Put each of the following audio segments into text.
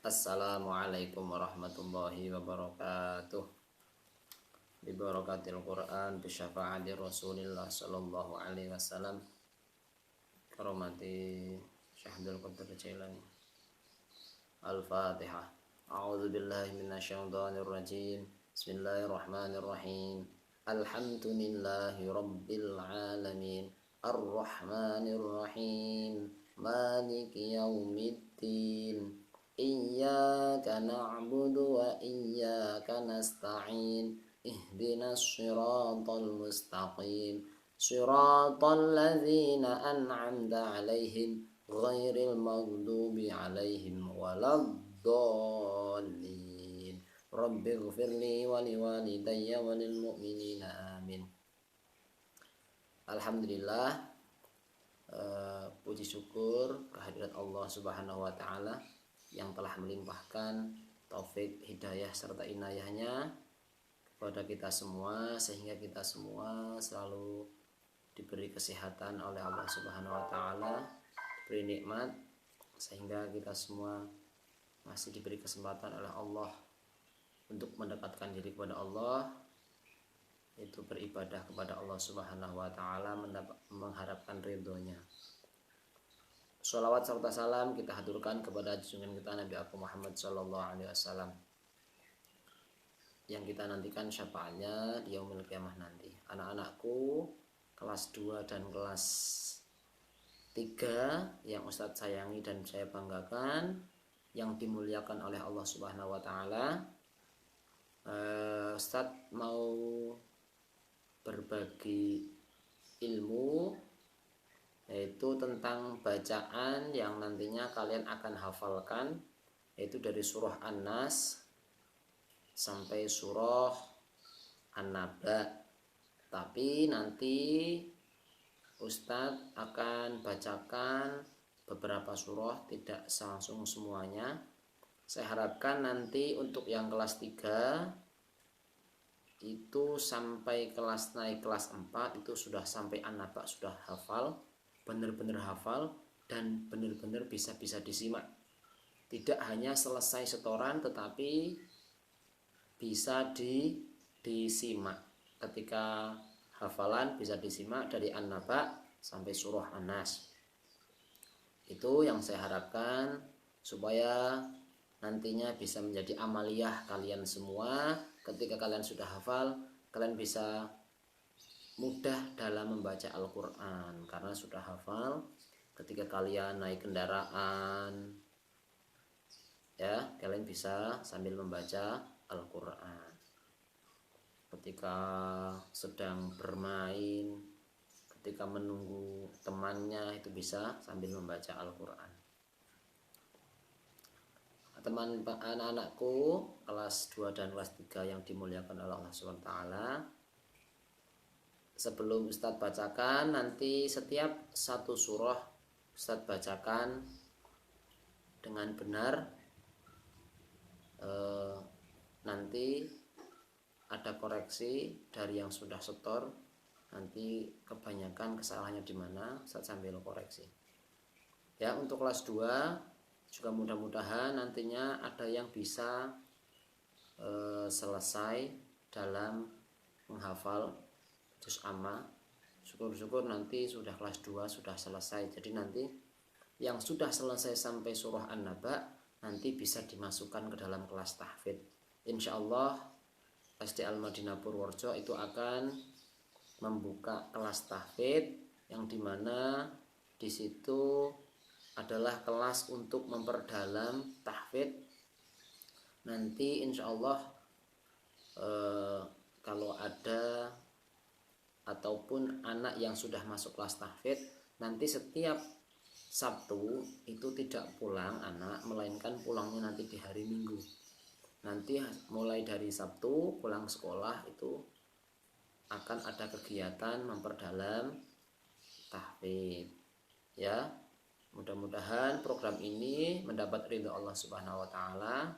Assalamualaikum warahmatullahi wabarakatuh. Bi barakatil Quran bi syafaati Rasulillah sallallahu alaihi wasallam. Karomati Syahdul Qadir Jailani. Al-Fatihah. A'udzu billahi minasyaitonir rajim. Bismillahirrahmanirrahim. Alhamdulillahi rabbil alamin. Ar-Rahmanir Rahim. Maliki yaumiddin. Iyyaka na'budu wa iyyaka nasta'in. Ihdinas siratal mustaqim. Siratal ladzina an'amta 'alaihim ghairil maghdubi 'alaihim waladdallin. Rabbighfirli wa liwalidayya wa lil mu'minina amin. Alhamdulillah, puji syukur kehadirat Allah Subhanahu wa taala yang telah melimpahkan taufik, hidayah serta inayahnya kepada kita semua, sehingga kita semua selalu diberi kesehatan oleh Allah Subhanahu wa taala, diberi nikmat, sehingga kita semua masih diberi kesempatan oleh Allah untuk mendekatkan diri kepada Allah, itu beribadah kepada Allah Subhanahu wa taala, mengharapkan ridhonya. Sholawat serta salam kita haturkan kepada junjungan kita Nabi Muhammad sallallahu alaihi wasallam yang kita nantikan syafaatnya di yaumil qiyamah nanti. Anak-anakku kelas 2 dan kelas 3 yang Ustadz sayangi dan saya banggakan, yang dimuliakan oleh Allah Subhanahu wa taala, Ustadz mau berbagi ilmu, yaitu tentang bacaan yang nantinya kalian akan hafalkan, yaitu dari surah An-Nas sampai surah An-Naba. Tapi nanti Ustadz akan bacakan beberapa surah, tidak langsung semuanya. Saya harapkan nanti untuk yang kelas 3 itu sampai naik kelas 4 itu sudah sampai An-Naba, sudah hafal, benar-benar hafal dan benar-benar bisa disimak. Tidak hanya selesai setoran, tetapi bisa disimak. Ketika hafalan bisa disimak dari An-Naba sampai surah An-Nas. Itu yang saya harapkan, supaya nantinya bisa menjadi amaliyah kalian semua. Ketika kalian sudah hafal, kalian bisa mudah dalam membaca Al-Quran karena sudah hafal. Ketika kalian naik kendaraan, ya, kalian bisa sambil membaca Al-Quran. Ketika sedang bermain, ketika menunggu temannya, itu bisa sambil membaca Al-Quran. Teman anak-anakku kelas 2 dan kelas 3 yang dimuliakan oleh Allah SWT, sebelum Ustadz bacakan, nanti setiap satu surah Ustadz bacakan dengan benar. Nanti ada koreksi dari yang sudah setor, nanti kebanyakan kesalahannya di mana, Ustadz sambil koreksi. Ya, untuk kelas 2 juga mudah-mudahan nantinya ada yang bisa selesai dalam menghafal juz amma. Syukur-syukur nanti sudah kelas 2 sudah selesai. Jadi nanti yang sudah selesai sampai surah An-Naba nanti bisa dimasukkan ke dalam kelas tahfidz. Insyaallah SD Al-Madinah Purworejo itu akan membuka kelas tahfidz, yang dimana di situ adalah kelas untuk memperdalam tahfidz. Nanti insyaallah kalau ada ataupun anak yang sudah masuk kelas tahfidz, nanti setiap Sabtu itu tidak pulang anak, melainkan pulangnya nanti di hari Minggu. Nanti mulai dari Sabtu pulang sekolah itu akan ada kegiatan memperdalam tahfidz. Ya, mudah-mudahan program ini mendapat ridho Allah Subhanahu wa taala,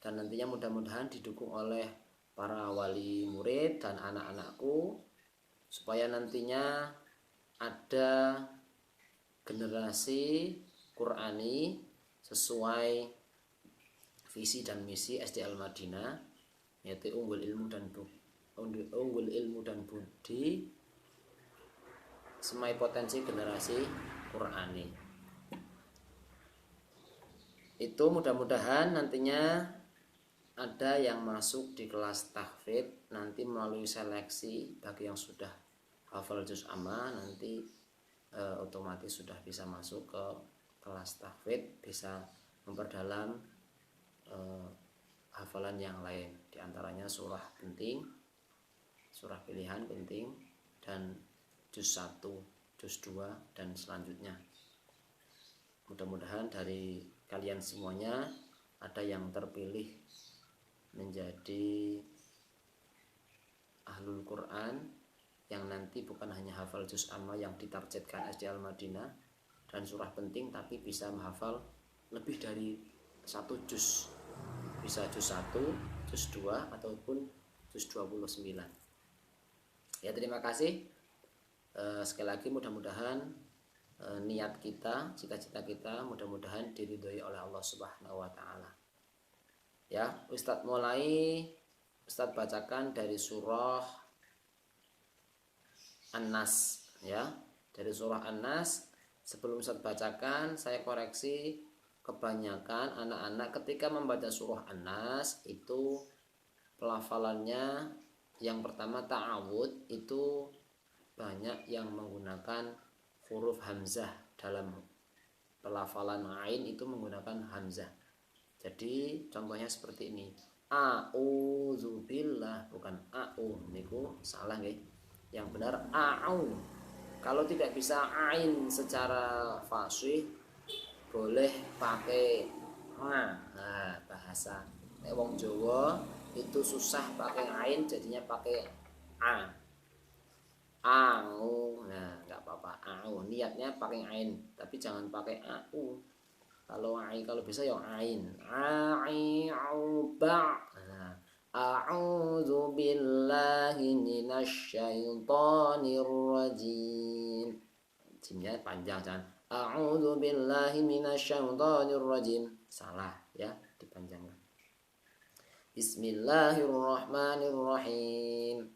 dan nantinya mudah-mudahan didukung oleh para wali murid dan anak-anakku, supaya nantinya ada generasi Qur'ani sesuai visi dan misi SDL Madinah, yaitu unggul ilmu dan budi, semai potensi generasi Qur'ani. Itu mudah-mudahan nantinya ada yang masuk di kelas tahfidz nanti melalui seleksi. Bagi yang sudah hafal juz amma nanti otomatis sudah bisa masuk ke kelas tahfidz, bisa memperdalam hafalan yang lain, diantaranya surah penting, surah pilihan penting, dan juz 1, juz 2 dan selanjutnya. Mudah-mudahan dari kalian semuanya ada yang terpilih menjadi ahlul Quran yang nanti bukan hanya hafal juz amma yang ditargetkan SDL Madinah dan surah penting, tapi bisa menghafal lebih dari 1 juz, bisa juz 1, juz 2 ataupun juz 29. Ya, terima kasih. Sekali lagi mudah-mudahan niat kita, cita-cita kita mudah-mudahan diridhoi oleh Allah Subhanahu wa taala. Ya, Ustadz bacakan dari surah An-Nas ya. Dari surah An-Nas. Sebelum Ustadz bacakan, saya koreksi, kebanyakan anak-anak ketika membaca surah An-Nas itu pelafalannya yang pertama ta'awud itu banyak yang menggunakan huruf hamzah. Dalam pelafalan ain itu menggunakan hamzah. Jadi contohnya seperti ini. A'udzubillah, bukan a'u, niku salah nggih. Yang benar a'u. Kalau tidak bisa ain secara fasih boleh pakai bahasa. Wong Jawa itu susah pakai ain, jadinya pakai a. Au. Nah, enggak apa-apa. Au. Niatnya pakai ain, tapi jangan pakai au. Kalau bisa ya ain. Au ba. Nah, a'udzu billahi minasyaitonir rajim. Jimnya panjang jangan. A'udzu billahi minasyaitonir rajim. Salah ya, dipanjangkan. Bismillahirrahmanirrahim.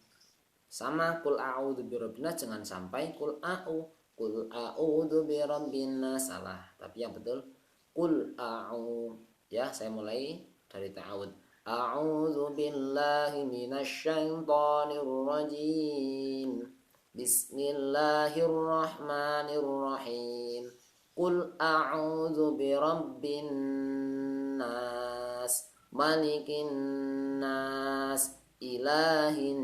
Sama kul a'udzu birabbina, jangan sampai kul a'udzu birabbina, salah. Tapi yang betul kul a'u. Ya, saya mulai dari ta'awud. A'udzu billahi minasyaitonir rajim. Bismillahirrahmanirrahim. Qul a'udzu birabbin nas, malikin nas, ilahin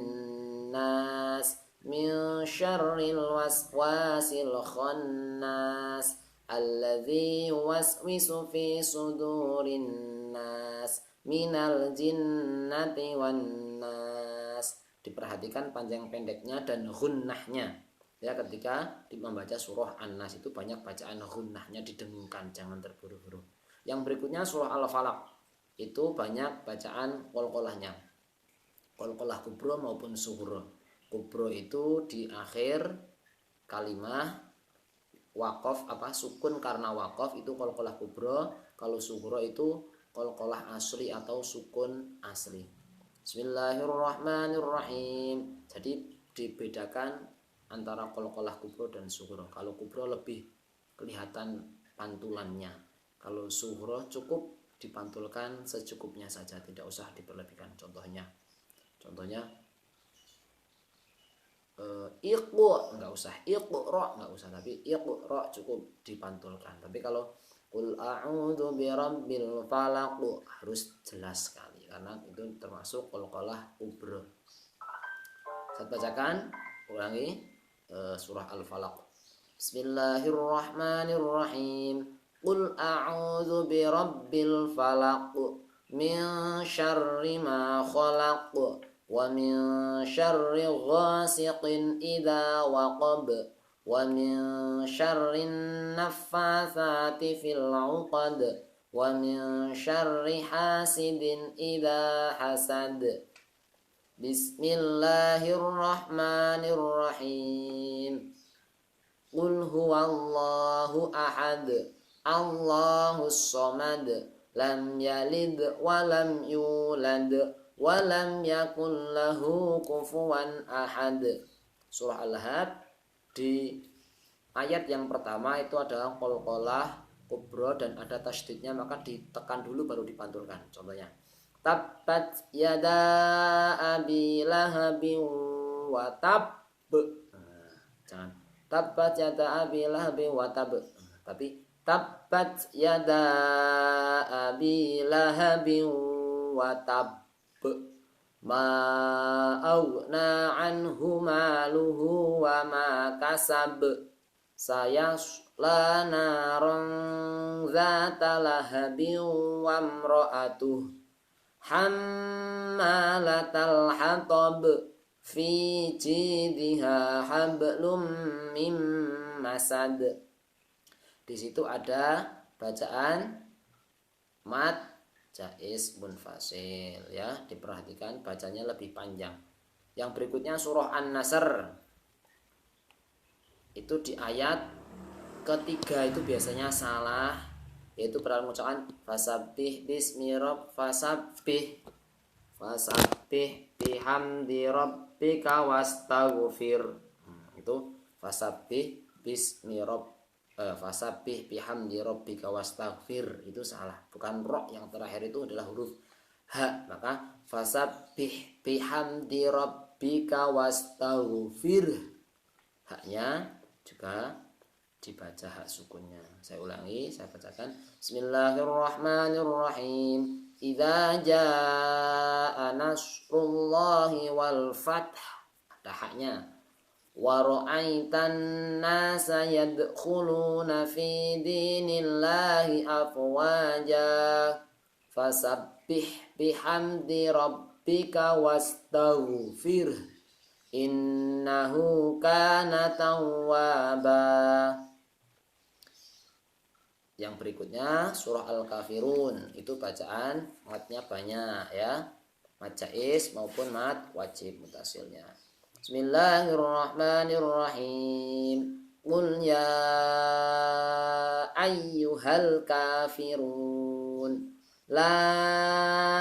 nas, min syarril waswasil khannas, alladzi yuwaswisu fi sudurin nas, minal jinnati wan nas. Diperhatikan panjang pendeknya dan gunnahnya ya. Ketika membaca surah An-Nas itu banyak bacaan gunnahnya, didengungkan, jangan terburu-buru. Yang berikutnya surah Al-Falaq itu banyak bacaan qalqalahnya, qalqalah kubro maupun sughra. Kubro itu di akhir kalimah waqaf, sukun karena waqaf itu qalqalah kubro. Kalau sughra itu qalqalah asli atau sukun asli. Bismillahirrahmanirrahim. Jadi dibedakan antara qalqalah kubro dan sughra. Kalau kubro lebih kelihatan pantulannya. Kalau sughra cukup dipantulkan secukupnya saja, tidak usah diperlebihkan. Contohnya iqra enggak usah, iqra enggak usah, tapi iqra cukup dipantulkan. Tapi kalau qul a'udzu birabbil falaq harus jelas sekali karena itu termasuk qalqalah kubra. Saya bacakan ulangi surah Al-Falaq. Bismillahirrahmanirrahim. Qul a'udzu birabbil falaq min syarri ma khalaq wa min syarri ghasiqin idza waqab wa min syarrin naffatsati fil 'uqad wa min syarri hasidin idza hasad. Bismillahirrahmanirrahim. Qul huwallahu ahad, Allahus samad, lam yalid wa lam yulad wa lam yakul lahu kufuwan ahad. Surah Al-Lahab di ayat yang pertama itu adalah qalqalah kubra dan ada tasydidnya, maka ditekan dulu baru dipantulkan. Contohnya tabbat yada abi lahabin wa tab. Jangan tabbat yada abi lahabin wa tab, tapi tabbat yada abi lahabin wa tab ma aghna anhu maluhu wa ma kasab sayasla naran zata lahabin wa imra'atuh hammalatal hatab fi jidha hablum mim masad. Di situ ada bacaan mad jaiz munfasil ya, diperhatikan bacanya lebih panjang. Yang berikutnya surah An-Nasr. Itu di ayat ketiga itu biasanya salah, yaitu pada mengucapkan fasabbih bismi rabb fasabbih bihamdi rabbika wastaghfir. Itu fasabbih bismi rabb fasabbih bihamdi rabbika wastaghfir, itu salah, bukan ro yang terakhir itu adalah huruf ha, maka fasabbih bihamdi rabbika wastaghfir, haknya juga dibaca hak sukunnya. Saya ulangi, saya bacakan. Bismillahirrahmanirrahim. Idza jaa nasrullahi wal fath, ada haknya. Wa ra'aitan nasa yadkhuluna fi dinillahi afwaja fasabbih bihamdi rabbika wastaghfir innahu kana tawwaba. Yang berikutnya surah Al-Kafirun, itu bacaan matnya banyak ya, mad jaiz maupun mad wajib mutasilnya. Bismillahirrahmanirrahim. Qul ya ayyuhal kafirun la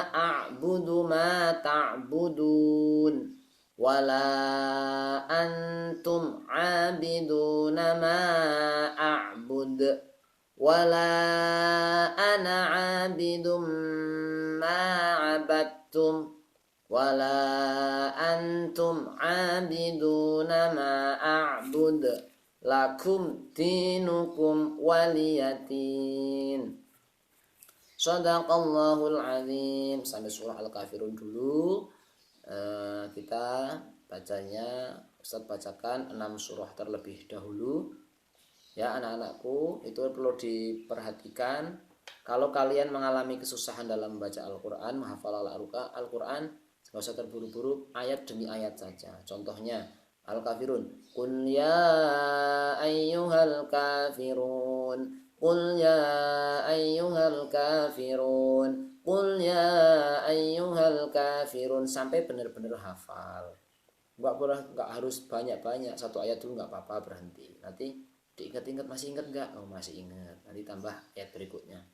a'budu ma ta'budun wala antum 'abiduna ma a'bud wala ana 'abidum ma 'abadtum wala antum 'abiduna ma a'bud lakum dinukum waliyatin. Shadaqallahul azim. Sampai surah Al-Kafirun dulu. Kita bacanya, Ustaz bacakan 6 surah terlebih dahulu ya anak-anakku. Itu perlu diperhatikan. Kalau kalian mengalami kesusahan dalam membaca Al-Quran, menghafal Al-Quran, nggak usah terburu-buru, ayat demi ayat saja. Contohnya Al-Kafirun, qul ya ayyuhal kafirun, qul ya ayyuhal kafirun, qul ya ayyuhal kafirun, sampai benar-benar hafal. Nggak harus banyak-banyak, satu ayat dulu nggak apa-apa, berhenti. Nanti diingat-ingat, masih ingat nggak? Oh masih ingat, nanti tambah ayat berikutnya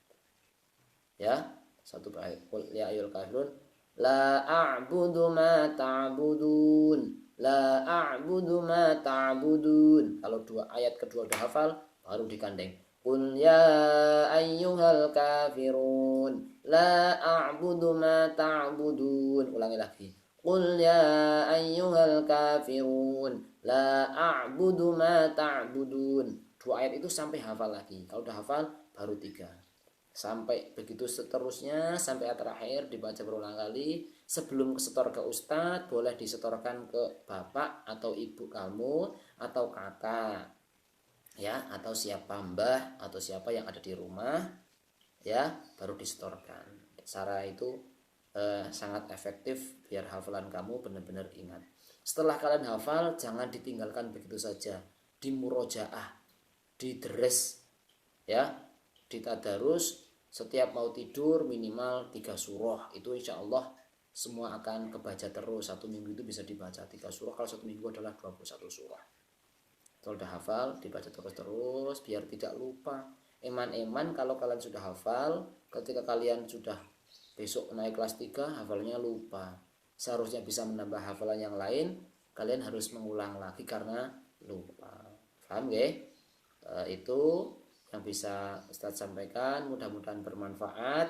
ya. Satu ayat, qul ya ayyuhal kafirun la a'budu ma ta'budun, la a'budu ma ta'budun. Kalau ayat kedua udah hafal, baru digandeng qul ya ayyuhal kafirun la a'budu ma ta'budun. Ulangi lagi, qul ya ayyuhal kafirun la a'budu ma ta'budun. 2 ayat itu sampai hafal lagi. Kalau udah hafal baru 3. Sampai begitu seterusnya, sampai ayat terakhir dibaca berulang kali. Sebelum setor ke ustadz, boleh disetorkan ke bapak atau ibu kamu atau kakak ya, atau siapa mbah atau siapa yang ada di rumah ya, baru disetorkan. Cara itu sangat efektif biar hafalan kamu benar-benar ingat. Setelah kalian hafal, jangan ditinggalkan begitu saja, dimurojaah, didres ya, ditadarus. Setiap mau tidur minimal 3 surah, itu insya Allah semua akan kebaca terus. 1 minggu itu bisa dibaca 3 surah. Kalau 1 minggu adalah 21 surah. Kalau udah hafal, dibaca terus-terus biar tidak lupa. Eman-eman kalau kalian sudah hafal, ketika kalian sudah besok naik kelas 3 hafalnya lupa. Seharusnya bisa menambah hafalan yang lain, kalian harus mengulang lagi karena lupa. Paham ya? Itu yang bisa Ustadz sampaikan, mudah-mudahan bermanfaat.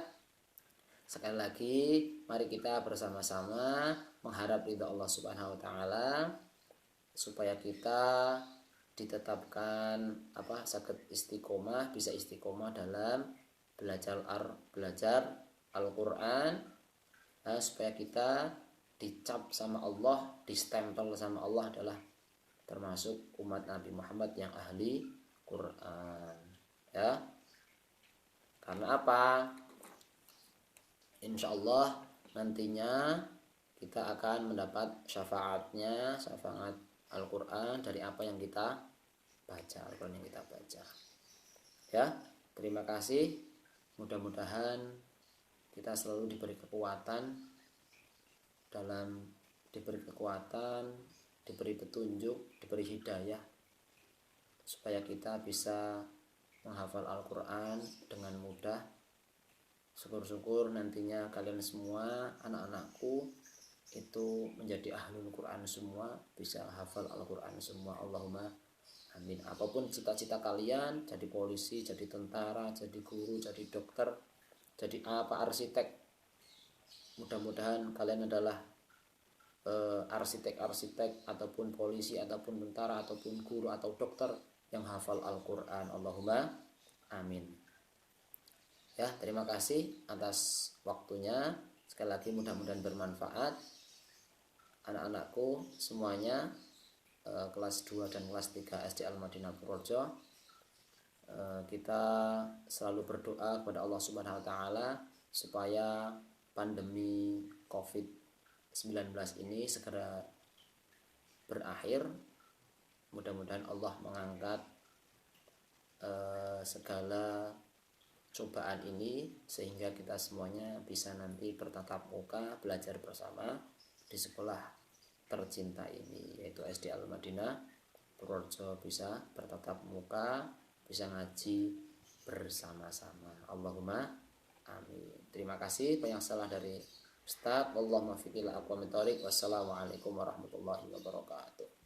Sekali lagi mari kita bersama-sama mengharap ridha Allah Subhanahu wa taala supaya kita ditetapkan sakit istiqomah, bisa istiqomah dalam belajar Al-Qur'an, supaya kita dicap sama Allah, distempel sama Allah adalah termasuk umat Nabi Muhammad yang ahli Quran, ya. Karena apa? Insya Allah nantinya kita akan mendapat syafaat Al-Quran dari apa yang kita baca, Al-Quran yang kita baca. Ya, terima kasih. Mudah-mudahan kita selalu diberi kekuatan, diberi petunjuk, diberi hidayah, supaya kita bisa menghafal Al-Quran dengan mudah. Syukur-syukur nantinya kalian semua, anak-anakku, itu menjadi ahlul Quran semua, bisa hafal Al-Quran semua. Allahumma amin. Apapun cita-cita kalian, jadi polisi, jadi tentara, jadi guru, jadi dokter, jadi arsitek, mudah-mudahan kalian adalah arsitek ataupun polisi ataupun tentara ataupun guru atau dokter yang hafal Al-Quran. Allahumma amin. Ya, terima kasih atas waktunya. Sekali lagi mudah-mudahan bermanfaat. Anak-anakku semuanya, kelas 2 dan kelas 3 SD Al-Madinah Purworejo, kita selalu berdoa kepada Allah Subhanahu wa taala supaya pandemi Covid-19 ini segera berakhir. Mudah-mudahan Allah mengangkat segala cobaan ini sehingga kita semuanya bisa nanti bertatap muka belajar bersama di sekolah tercinta ini, yaitu SD Al-Madinah Purworejo, bisa bertatap muka, bisa ngaji bersama-sama. Allahumma amin. Terima kasih. Banyak salah dari Ustaz. Allahumma fiqil aqwamit thoriq. Wassalamualaikum warahmatullahi wabarakatuh.